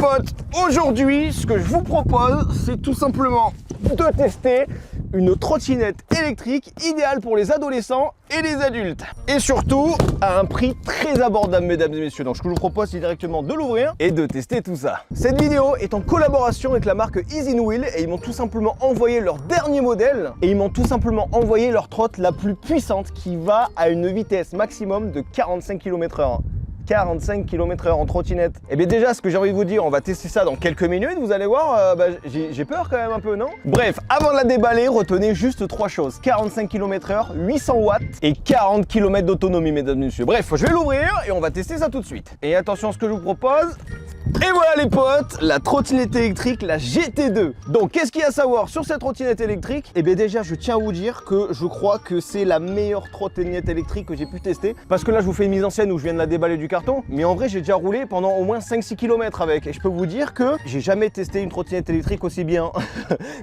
potes, aujourd'hui ce que je vous propose c'est tout simplement de tester une trottinette électrique idéale pour les adolescents et les adultes. Et surtout à un prix très abordable mesdames et messieurs. Donc ce que je vous propose c'est directement de l'ouvrir et de tester tout ça. Cette vidéo est en collaboration avec la marque EasyWheel et ils m'ont tout simplement envoyé leur dernier modèle et ils m'ont tout simplement envoyé leur trotte la plus puissante qui va à une vitesse maximum de 45 km/h. 45 km/h en trottinette. Et bien déjà ce que j'ai envie de vous dire, on va tester ça dans quelques minutes, vous allez voir, j'ai peur quand même un peu, non? Bref, avant de la déballer, retenez juste trois choses: 45 km/h, 800 watts et 40 km d'autonomie mesdames et messieurs. Bref, je vais l'ouvrir et on va tester ça tout de suite. Et attention à ce que je vous propose. Et voilà les potes, la trottinette électrique, la GT2. Donc qu'est-ce qu'il y a à savoir sur cette trottinette électrique? Et bien déjà je tiens à vous dire que je crois que c'est la meilleure trottinette électrique que j'ai pu tester. Parce que là je vous fais une mise en scène où je viens de la déballer du carton. Mais en vrai j'ai déjà roulé pendant au moins 5-6 km avec. Et je peux vous dire que j'ai jamais testé une trottinette électrique aussi bien.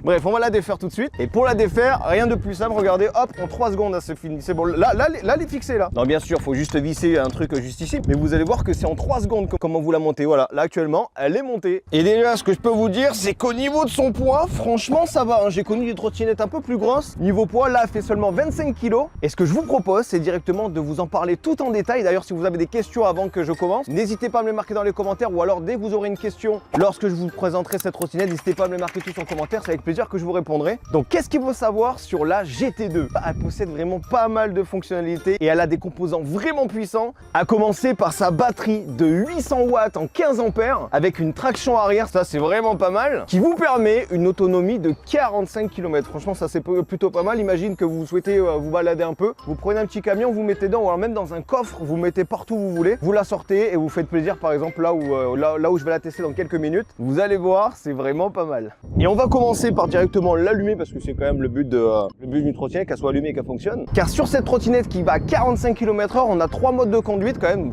Bref, on va la défaire tout de suite. Et pour la défaire, rien de plus simple, regardez, hop, en 3 secondes c'est fini. C'est bon, là elle est fixée là. Non bien sûr, faut juste visser un truc juste ici. Mais vous allez voir que c'est en 3 secondes comment vous la montez. Voilà, là actuellement elle est montée. Et déjà ce que je peux vous dire c'est qu'au niveau de son poids, franchement ça va, hein. J'ai connu des trottinettes un peu plus grosses. Niveau poids là elle fait seulement 25 kg. Et ce que je vous propose c'est directement de vous en parler tout en détail. D'ailleurs si vous avez des questions avant que je commence, n'hésitez pas à me les marquer dans les commentaires. Ou alors dès que vous aurez une question lorsque je vous présenterai cette trottinette, n'hésitez pas à me les marquer tous en commentaire, c'est avec plaisir que je vous répondrai. Donc qu'est-ce qu'il faut savoir sur la GT2? Elle possède vraiment pas mal de fonctionnalités et elle a des composants vraiment puissants, à commencer par sa batterie de 800 watts en 15 ampères avec une traction arrière, ça c'est vraiment pas mal, qui vous permet une autonomie de 45 km. Franchement ça c'est plutôt pas mal. Imagine que vous souhaitez vous balader un peu, vous prenez un petit camion, vous mettez dedans ou alors même dans un coffre, vous mettez partout où vous voulez, vous la sortez et vous faites plaisir par exemple là où je vais la tester dans quelques minutes. Vous allez voir, c'est vraiment pas mal. Et on va commencer par directement l'allumer parce que c'est quand même le but d'une trottinette, qu'elle soit allumée et qu'elle fonctionne. Car sur cette trottinette qui va à 45 km/h, on a 3 modes de conduite quand même,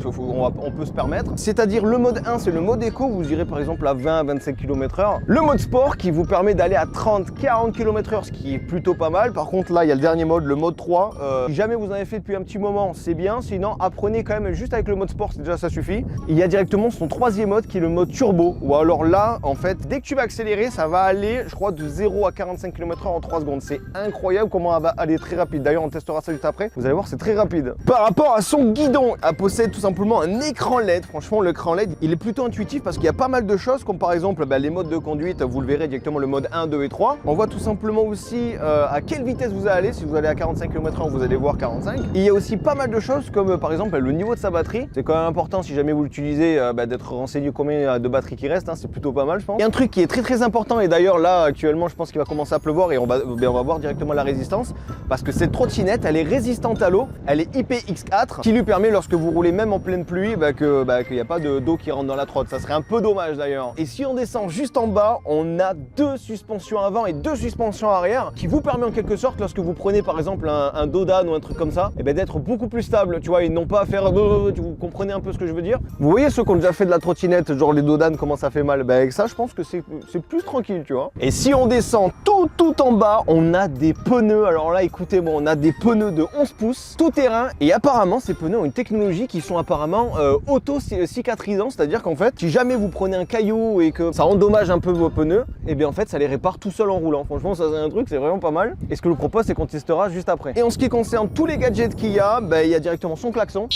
on peut se permettre. C'est-à-dire le mode 1 c'est le mode éco, vous irez par exemple à 20-25 km/h. Le mode sport qui vous permet d'aller à 30-40 km/h, ce qui est plutôt pas mal. Par contre là il y a le dernier mode, le mode 3. Si jamais vous en avez fait depuis un petit moment, c'est bien. Sinon apprenez quand même juste avec le mode sport, déjà ça suffit. Il y a directement son troisième mode qui est le mode turbo. Ou alors là en fait dès que tu vas accélérer, ça va aller je crois de 0 à 45 km/h en 3 secondes. C'est incroyable comment elle va aller très rapide. D'ailleurs on testera ça juste après. Vous allez voir c'est très rapide. Par rapport à son guidon, elle possède tout simplement un écran LED. Franchement l'écran LED il est plutôt intuitif parce qu'il y a pas mal de choses comme par exemple les modes de conduite, vous le verrez directement le mode 1, 2 et 3. On voit tout simplement aussi à quelle vitesse vous allez. Si vous allez à 45 km/h vous allez voir 45. Et il y a aussi pas mal de choses comme par exemple le niveau de sa batterie. C'est quand même important si jamais vous l'utilisez d'être renseigné combien de batterie qui reste, hein, c'est plutôt pas mal je pense. Et un truc qui est très important et d'ailleurs là actuellement je pense qu'il va commencer à pleuvoir et on va voir directement la résistance parce que cette trottinette elle est résistante à l'eau, elle est IPX4 qui lui permet lorsque vous roulez même en pleine pluie qu'il n'y a pas d'eau qui rentre dans la trotte. Ça serait un peu dommage d'ailleurs. Et si on descend juste en bas, on a 2 suspensions avant et 2 suspensions arrière qui vous permet en quelque sorte lorsque vous prenez par exemple un dos d'âne ou un truc comme ça, d'être beaucoup plus stable, tu vois, et non pas faire vous comprenez un peu ce que je veux dire. Vous voyez ceux qui ont déjà fait de la trottinette, genre les dos d'âne, comment ça fait mal? Avec ça je pense que c'est plus tranquille, tu vois. Et si on descend tout en bas, on a des pneus. Alors là écoutez-moi, on a des pneus de 11 pouces tout terrain et apparemment ces pneus ont une technologie qui sont apparemment auto-cicatrisants, c'est-à-dire qu'en fait si jamais vous prenez un caillou et que ça endommage un peu vos pneus, et bien en fait ça les répare tout seul en roulant. Franchement ça c'est un truc, c'est vraiment pas mal. Et ce que je vous propose c'est qu'on testera juste après. Et en ce qui concerne tous les gadgets qu'il y a, il y a directement son klaxon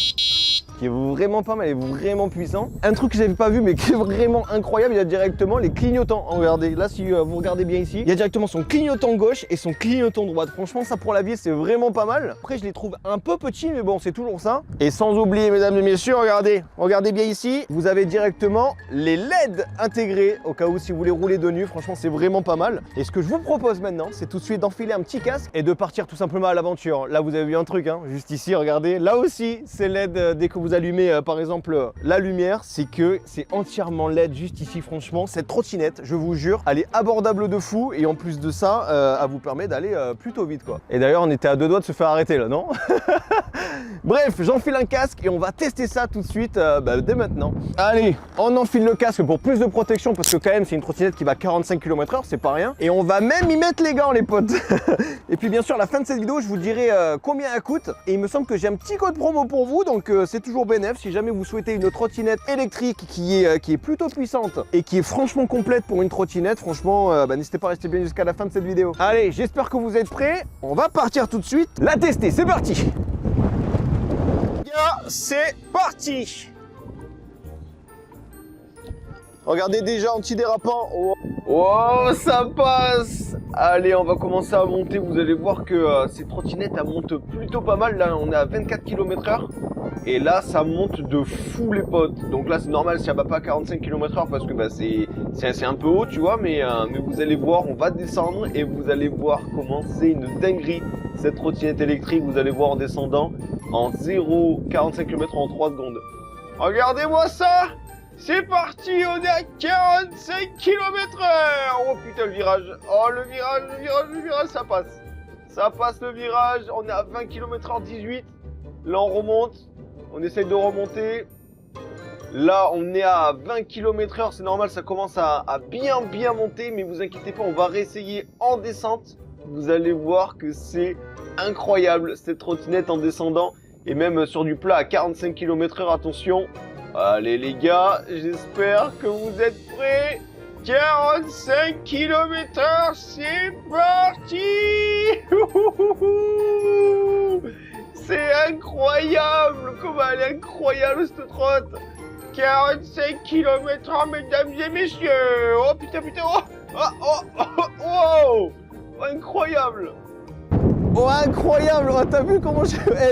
qui est vraiment pas mal et vraiment puissant. Un truc que j'avais pas vu mais qui est vraiment incroyable, il y a directement les clignotants. Regardez, là si vous regardez bien ici, il y a directement son clignotant gauche et son clignotant droite. Franchement ça pour la vie c'est vraiment pas mal. Après je les trouve un peu petits mais bon c'est toujours ça. Et sans oublier mesdames et messieurs, regardez bien ici, vous avez directement les LED intégrés au cas où si vous voulez rouler de nuit. Franchement c'est vraiment pas mal. Et ce que je vous propose maintenant c'est tout de suite d'enfiler un petit casque et de partir tout simplement à l'aventure. Là vous avez vu un truc, hein, juste ici regardez, là aussi c'est LED. Dès que vous allumez par exemple la lumière, c'est que c'est entièrement LED juste ici. Franchement cette trottinette je vous jure elle est abordable de fou et en plus de ça elle vous permet d'aller plutôt vite quoi. Et d'ailleurs on était à 2 doigts de se faire arrêter là, non? Bref, j'enfile un casque et on va tester ça tout de suite dès maintenant. Allez, on enfile le casque pour plus de protection parce que quand même c'est une trottinette qui va 45 km/h, c'est pas rien. Et on va même y mettre les gants les potes. Et puis bien sûr à la fin de cette vidéo je vous dirai combien elle coûte. Et il me semble que j'ai un petit code promo pour vous, donc c'est toujours bénéf. Si jamais vous souhaitez une trottinette électrique qui est plutôt puissante et qui est franchement complète pour une trottinette, franchement n'hésitez pas à rester bien jusqu'à la fin de cette vidéo. Allez, j'espère que vous êtes prêts. On va partir tout de suite la tester, c'est parti. C'est parti. Regardez déjà anti-dérapant. Oh, ça passe. Allez, on va commencer à monter. Vous allez voir que ces trottinettes, elles montent plutôt pas mal. Là, on est à 24 km/h. Et là, ça monte de fou, les potes. Donc là, c'est normal si elle va pas à 45 km/h parce que c'est un peu haut, tu vois. Mais vous allez voir, on va descendre et vous allez voir comment c'est une dinguerie. Cette trottinette électrique, vous allez voir en descendant en 0,45 km en 3 secondes. Regardez-moi ça. C'est parti, on est à 45 km/h. Oh putain, le virage. Oh, le virage, ça passe. Ça passe le virage. On est à 20 km/h 18. Là, on remonte. On essaye de remonter. Là, on est à 20 km/h. C'est normal, ça commence à bien monter. Mais vous inquiétez pas, on va réessayer en descente. Vous allez voir que c'est incroyable, cette trottinette en descendant. Et même sur du plat à 45 km/h, attention. Allez les gars, j'espère que vous êtes prêts. 45 km/h, c'est parti. C'est incroyable. Comment elle est incroyable cette trotte. 45 km/h, mesdames et messieurs. Oh putain, oh, incroyable. Oh, incroyable. Oh, t'as vu comment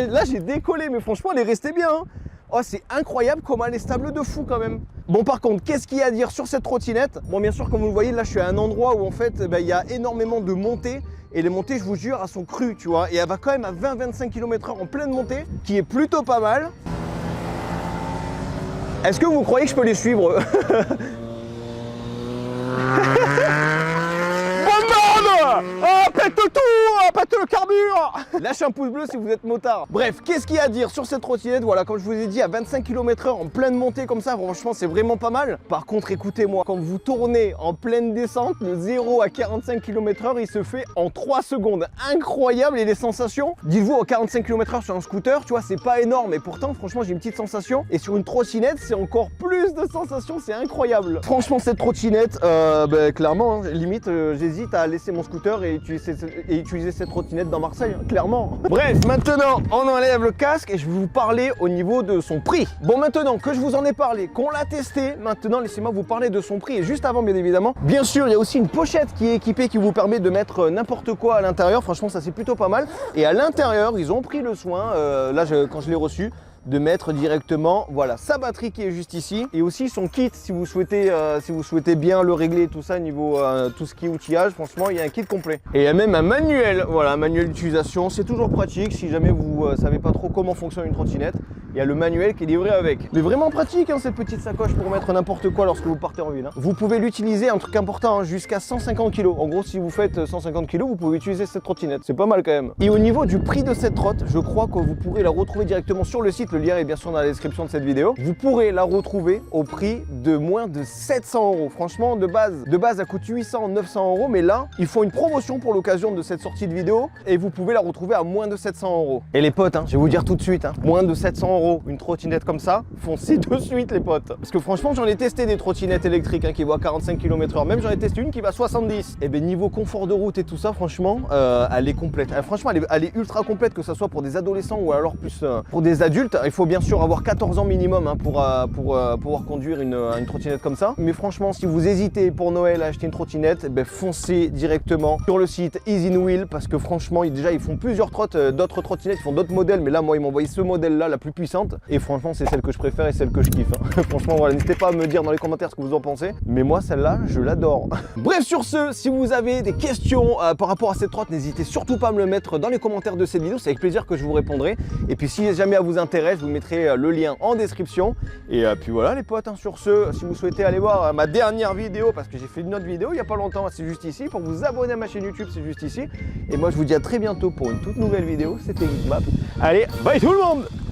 là j'ai décollé, mais franchement elle est restée bien hein. Oh, c'est incroyable comment elle est stable de fou quand même. Bon, par contre, qu'est-ce qu'il y a à dire sur cette trottinette? Bon, bien sûr, comme vous le voyez, là, je suis à un endroit où, en fait, il y a énormément de montées. Et les montées, je vous jure, elles sont crues, tu vois. Et elle va quand même à 20-25 km/h en pleine montée, qui est plutôt pas mal. Est-ce que vous croyez que je peux les suivre? Oh, pète tout! Pète le carbure! Lâchez un pouce bleu si vous êtes motard. Bref, qu'est-ce qu'il y a à dire sur cette trottinette? Voilà, comme je vous ai dit, à 25 km/h en pleine montée comme ça, franchement, c'est vraiment pas mal. Par contre, écoutez-moi, quand vous tournez en pleine descente, le 0 à 45 km/h, il se fait en 3 secondes. Incroyable! Et les sensations, dites-vous, à 45 km/h sur un scooter, tu vois, c'est pas énorme. Et pourtant, franchement, j'ai une petite sensation. Et sur une trottinette, c'est encore plus de sensations. C'est incroyable. Franchement, cette trottinette, clairement, hein, limite, j'hésite à laisser mon scooter et utiliser cette trottinette dans Marseille, hein, clairement. Bref, maintenant, on enlève le casque et je vais vous parler au niveau de son prix. Bon, maintenant que je vous en ai parlé, qu'on l'a testé, maintenant, laissez-moi vous parler de son prix. Et juste avant, bien évidemment, bien sûr, il y a aussi une pochette qui est équipée qui vous permet de mettre n'importe quoi à l'intérieur. Franchement, ça, c'est plutôt pas mal. Et à l'intérieur, ils ont pris le soin, quand je l'ai reçu, de mettre directement, voilà, sa batterie qui est juste ici et aussi son kit si vous souhaitez bien le régler, tout ça niveau tout ce qui est outillage. Franchement, il y a un kit complet et il y a même un manuel, voilà, un manuel d'utilisation. C'est toujours pratique si jamais vous savez pas trop comment fonctionne une trottinette. Il y a le manuel qui est livré avec. Mais vraiment pratique hein, cette petite sacoche pour mettre n'importe quoi lorsque vous partez en ville. Hein. Vous pouvez l'utiliser, un truc important, hein, jusqu'à 150 kg. En gros, si vous faites 150 kg, vous pouvez utiliser cette trottinette. C'est pas mal quand même. Et au niveau du prix de cette trotte, je crois que vous pourrez la retrouver directement sur le site. Le lien est bien sûr dans la description de cette vidéo. Vous pourrez la retrouver au prix de moins de 700 €. Franchement, de base, elle coûte 800, 900 €. Mais là, ils font une promotion pour l'occasion de cette sortie de vidéo et vous pouvez la retrouver à moins de 700 €. Et les potes, hein, je vais vous dire tout de suite, hein, moins de 700 €, une trottinette comme ça, foncez de suite les potes. Parce que franchement, j'en ai testé des trottinettes électriques hein, qui vont à 45 km/h. Même j'en ai testé une qui va à 70. Et bien niveau confort de route et tout ça, franchement, elle est complète. Franchement, elle est ultra complète, que ce soit pour des adolescents ou alors plus pour des adultes. Il faut bien sûr avoir 14 ans minimum hein, pour pouvoir conduire une trottinette comme ça. Mais franchement, si vous hésitez pour Noël à acheter une trottinette, ben, foncez directement sur le site Easy-n-Wheel parce que franchement, déjà ils font plusieurs trottes, d'autres trottinettes, ils font d'autres modèles. Mais là, moi, ils m'ont envoyé ce modèle-là, la plus puissante. Et franchement, c'est celle que je préfère et celle que je kiffe. Hein. Franchement, voilà, n'hésitez pas à me dire dans les commentaires ce que vous en pensez. Mais moi, celle-là, je l'adore. Bref, sur ce, si vous avez des questions par rapport à cette trotte, n'hésitez surtout pas à me le mettre dans les commentaires de cette vidéo. C'est avec plaisir que je vous répondrai. Et puis, si jamais elle vous intéresse, intéresse, je vous mettrai le lien en description. Et puis voilà les potes, hein, sur ce, si vous souhaitez aller voir ma dernière vidéo, parce que j'ai fait une autre vidéo il n'y a pas longtemps, c'est juste ici. Pour vous abonner à ma chaîne YouTube, c'est juste ici. Et moi je vous dis à très bientôt pour une toute nouvelle vidéo. C'était Geekmap. Allez, bye tout le monde!